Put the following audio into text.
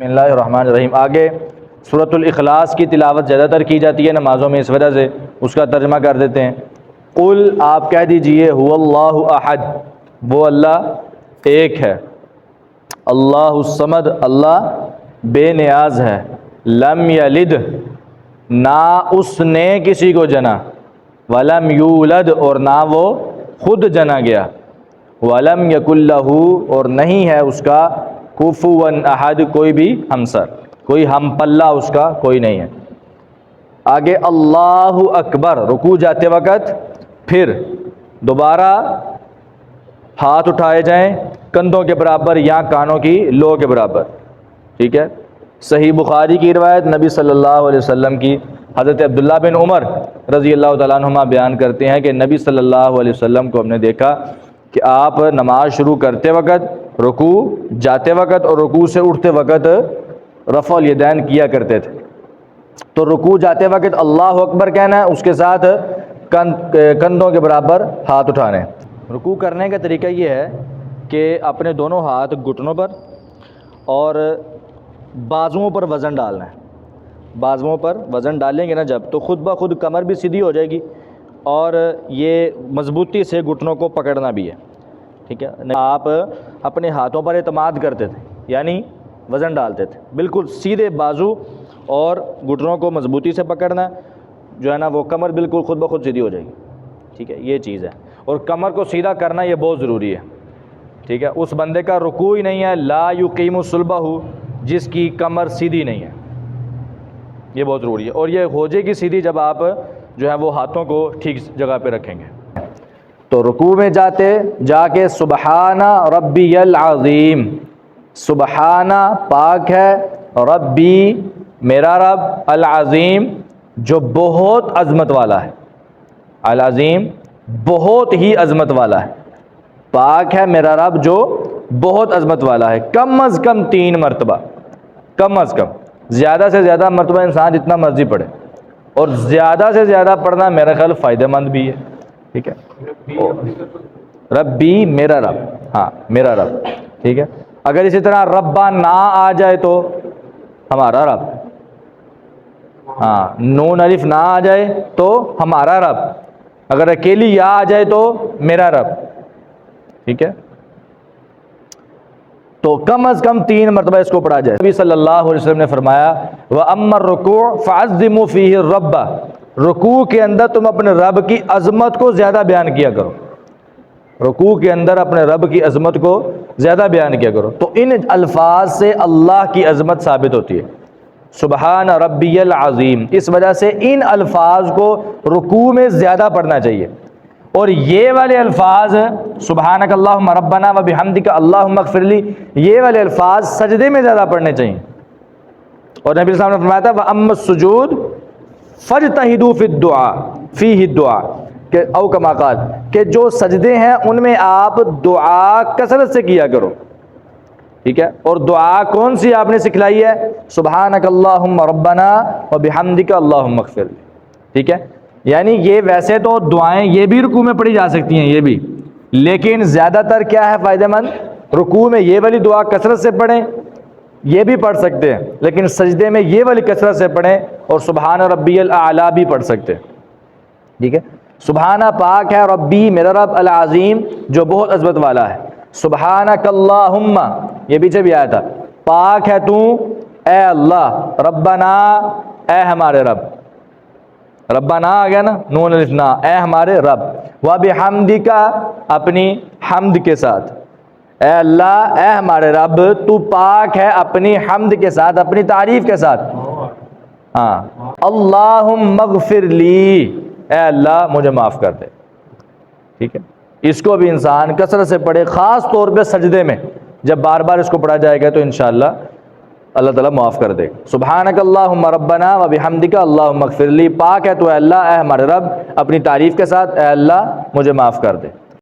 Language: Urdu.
بسم اللہ الرحمن الرحیم۔ آگے سورۃ الاخلاص کی تلاوت زیادہ تر کی جاتی ہے نمازوں میں، اس وجہ سے اس کا ترجمہ کر دیتے ہیں۔ قل، آپ کہہ دیجئے، هو اللہ احد، وہ اللہ ایک ہے، اللہ الصمد، اللہ بے نیاز ہے، لم یلد، نہ اس نے کسی کو جنا، ولم یولد، اور نہ وہ خود جنا گیا، ولم یکن لہ، اور نہیں ہے اس کا کفوا احد، کوئی بھی ہمسر، کوئی ہم پلہ اس کا کوئی نہیں ہے۔ آگے اللہ اکبر، رکوع جاتے وقت پھر دوبارہ ہاتھ اٹھائے جائیں کندھوں کے برابر یا کانوں کی لو کے برابر، ٹھیک ہے۔ صحیح بخاری کی روایت نبی صلی اللہ علیہ وسلم کی، حضرت عبداللہ بن عمر رضی اللہ تعالیٰ عنہما بیان کرتے ہیں کہ نبی صلی اللہ علیہ وسلم کو ہم نے دیکھا کہ آپ نماز شروع کرتے وقت، رکوع جاتے وقت اور رکوع سے اٹھتے وقت رفع الیدین کیا کرتے تھے۔ تو رکوع جاتے وقت اللہ اکبر کہنا ہے، اس کے ساتھ کندھوں کے برابر ہاتھ اٹھانے۔ رکوع کرنے کا طریقہ یہ ہے کہ اپنے دونوں ہاتھ گھٹنوں پر اور بازوؤں پر وزن ڈالنا ہے۔ بازوؤں پر وزن ڈالیں گے نا جب، تو خود بخود کمر بھی سیدھی ہو جائے گی اور یہ مضبوطی سے گھٹنوں کو پکڑنا بھی ہے، ٹھیک ہے۔ آپ اپنے ہاتھوں پر اعتماد کرتے تھے، یعنی وزن ڈالتے تھے، بالکل سیدھے بازو اور گھٹنوں کو مضبوطی سے پکڑنا، جو ہے نا وہ کمر بالکل خود بخود سیدھی ہو جائے گی، ٹھیک ہے، یہ چیز ہے۔ اور کمر کو سیدھا کرنا یہ بہت ضروری ہے، ٹھیک ہے۔ اس بندے کا رکوع ہی نہیں ہے، لا یقیم صلبہ، جس کی کمر سیدھی نہیں ہے، یہ بہت ضروری ہے۔ اور یہ ہو جائے گی سیدھی جب آپ جو ہے وہ ہاتھوں کو ٹھیک جگہ پہ رکھیں گے۔ تو رکوع میں جا کے سبحان ربی العظیم، سبحانہ پاک ہے، ربی میرا رب، العظیم جو بہت عظمت والا ہے، العظیم بہت ہی عظمت والا ہے، پاک ہے میرا رب جو بہت عظمت والا ہے، کم از کم 3 مرتبہ، کم از کم، زیادہ سے زیادہ مرتبہ انسان جتنا مرضی پڑھے، اور زیادہ سے زیادہ پڑھنا میرا خیال فائدہ مند بھی ہے، ٹھیک ہے۔ ربی میرا رب، ہاں میرا رب، ٹھیک ہے۔ اگر اسی طرح ربا نا آ جائے تو ہمارا رب، ہاں نون الف نہ آ جائے تو ہمارا رب، اگر اکیلی یا آ جائے تو میرا رب، ٹھیک ہے۔ تو کم از کم 3 مرتبہ اس کو پڑھا جائے۔ نبی صلی اللہ علیہ وسلم نے فرمایا وَأَمَّا الرُّكُوعُ فَعَظِّمُوا فِيهِ الرَّبَّ، رکوع کے اندر تم اپنے رب کی عظمت کو زیادہ بیان کیا کرو، رکوع کے اندر اپنے رب کی عظمت کو زیادہ بیان کیا کرو۔ تو ان الفاظ سے اللہ کی عظمت ثابت ہوتی ہے، سبحان ربی العظیم، اس وجہ سے ان الفاظ کو رکوع میں زیادہ پڑھنا چاہیے۔ اور یہ والے الفاظ سبحانک اللہم ربنا و بحمدک اللہم اغفر لی، یہ والے الفاظ سجدے میں زیادہ پڑھنے چاہیے۔ اور نبی صلی اللہ علیہ وسلم نے فرمایا تھا وَأَمَّا السُّجُودُ فَاجْتَهِدُوا فِي الدُّعَاءِ فِيهِ الدُّعَاء، کہ او کما قال، کہ جو سجدے ہیں ان میں آپ دعا کثرت سے کیا کرو، ٹھیک ہے۔ اور دعا کون سی آپ نے سکھلائی ہے؟ سبحانک اللہم ربنا و بحمدک اللہم اغفر لی، ٹھیک ہے۔ یعنی یہ ویسے تو دعائیں یہ بھی رکوع میں پڑھی جا سکتی ہیں، یہ بھی، لیکن زیادہ تر کیا ہے فائدہ مند؟ رکوع میں یہ والی دعا کثرت سے پڑھیں، یہ بھی پڑھ سکتے ہیں، لیکن سجدے میں یہ والی کثرت سے پڑھیں، اور سبحان ربی الاعلیٰ بھی پڑھ سکتے ہیں، ٹھیک ہے۔ سبحانہ پاک ہے، ربی میرا رب، العظیم جو بہت عظمت والا ہے، سبحانک اللہم، یہ پیچھے بھی آیا تھا، پاک ہے تو اے اللہ، ربنا اے ہمارے رب، ربنا آ گیا نا، نون الف نا، اے ہمارے رب، وبحمدک اپنی حمد کے ساتھ، اے اللہ اے ہمارے رب تو پاک ہے اپنی حمد کے ساتھ، اپنی تعریف کے ساتھ، ہاں، اللہم اغفر لی، اے اللہ مجھے معاف کر دے، ٹھیک ہے۔ اس کو بھی انسان کثرت سے پڑھے، خاص طور پہ سجدے میں جب بار بار اس کو پڑھا جائے گا تو انشاءاللہ اللہ تعالیٰ معاف کر دے۔ سبحانک اللہم ربنا و بحمدک اللہم اغفر لی، پاک ہے تو اے اللہ اے ہمارے رب اپنی تعریف کے ساتھ، اے اللہ مجھے معاف کر دے۔